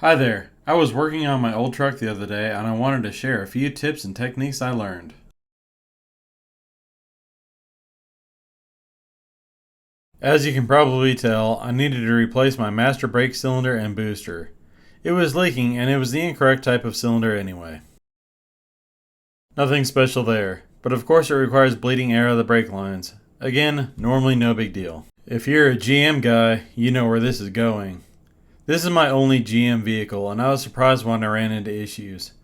Hi there. I was working on my old truck the other day and I wanted to share a few tips and techniques I learned. As you can probably tell, I needed to replace my master brake cylinder and booster. It was leaking and it was the incorrect type of cylinder anyway. Nothing special there, but of course it requires bleeding air out of the brake lines. Again, normally no big deal. If you're a GM guy, you know where this is going. This is my only GM vehicle and I was surprised when I ran into issues.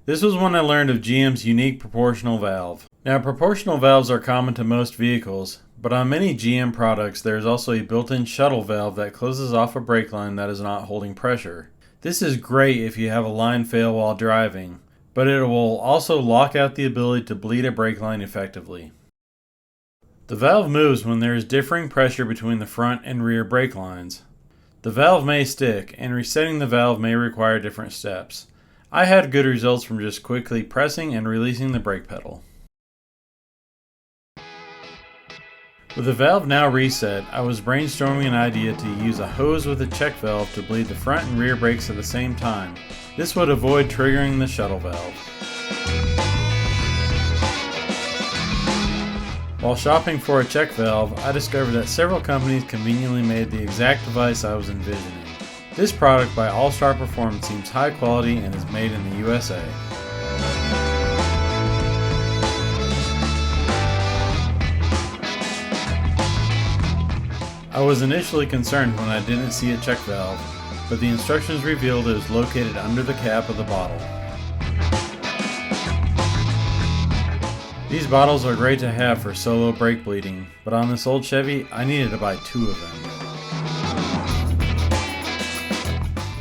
This was when I learned of GM's unique proportional valve. Now, proportional valves are common to most vehicles, but on many GM products there is also a built-in shuttle valve that closes off a brake line that is not holding pressure. This is great if you have a line fail while driving, but it will also lock out the ability to bleed a brake line effectively. The valve moves when there is differing pressure between the front and rear brake lines. The valve may stick, and resetting the valve may require different steps. I had good results from just quickly pressing and releasing the brake pedal. With the valve now reset, I was brainstorming an idea to use a hose with a check valve to bleed the front and rear brakes at the same time. This would avoid triggering the shuttle valve. While shopping for a check valve, I discovered that several companies conveniently made the exact device I was envisioning. This product by All Star Performance seems high quality and is made in the USA. I was initially concerned when I didn't see a check valve, but the instructions revealed it was located under the cap of the bottle. These bottles are great to have for solo brake bleeding, but on this old Chevy, I needed to buy 2 of them.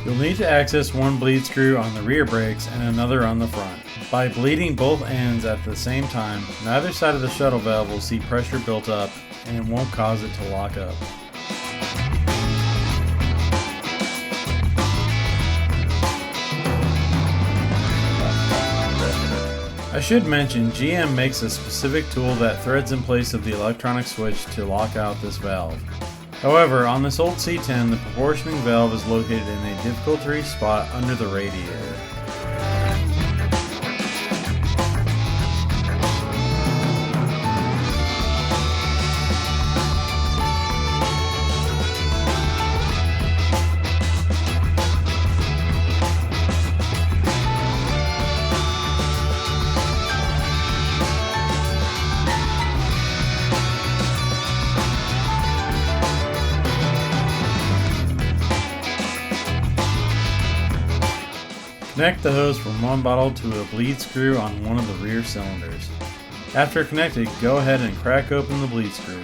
You'll need to access one bleed screw on the rear brakes and another on the front. By bleeding both ends at the same time, neither side of the shuttle valve will see pressure built up and it won't cause it to lock up. I should mention, GM makes a specific tool that threads in place of the electronic switch to lock out this valve. However, on this old C10, the proportioning valve is located in a difficult to reach spot under the radiator. Connect the hose from one bottle to a bleed screw on one of the rear cylinders. After connected, go ahead and crack open the bleed screw.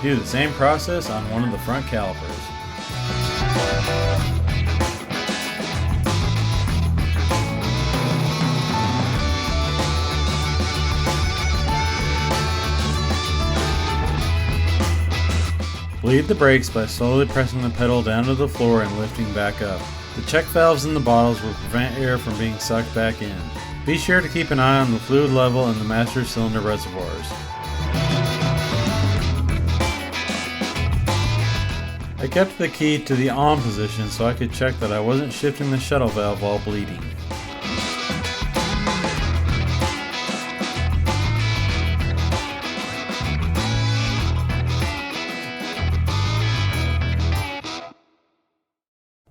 Do the same process on one of the front calipers. Bleed the brakes by slowly pressing the pedal down to the floor and lifting back up. The check valves in the bottles will prevent air from being sucked back in. Be sure to keep an eye on the fluid level in the master cylinder reservoirs. I kept the key to the on position so I could check that I wasn't shifting the shuttle valve while bleeding.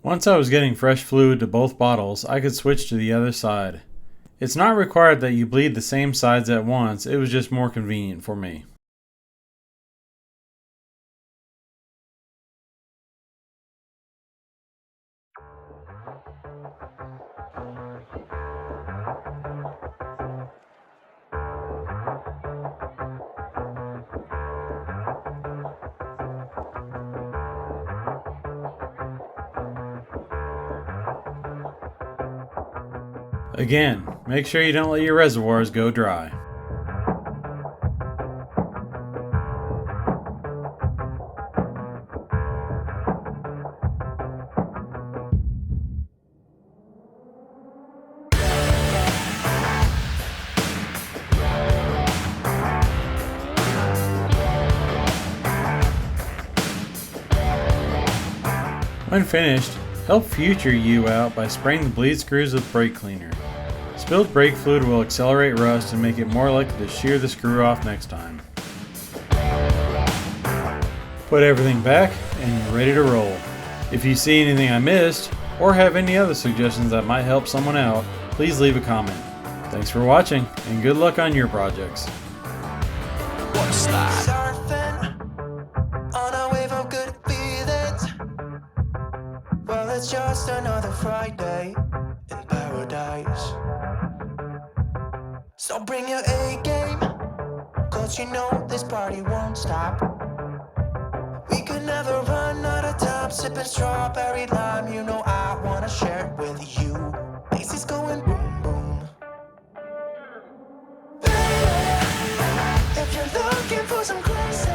Once I was getting fresh fluid to both bottles, I could switch to the other side. It's not required that you bleed the same sides at once, it was just more convenient for me. Again, make sure you don't let your reservoirs go dry. When finished, help future you out by spraying the bleed screws with brake cleaner. Spilled brake fluid will accelerate rust and make it more likely to shear the screw off next time. Put everything back and you're ready to roll. If you see anything I missed, or have any other suggestions that might help someone out, please leave a comment. Thanks for watching, and good luck on your projects. Surfing on a wave of good feelings. Well, it's just another Friday in paradise. So bring your A game, cause you know this party won't stop. We could never run out of time, sipping strawberry lime. You know I wanna share it with you. Bass is going boom boom. Baby, if you're looking for some crazy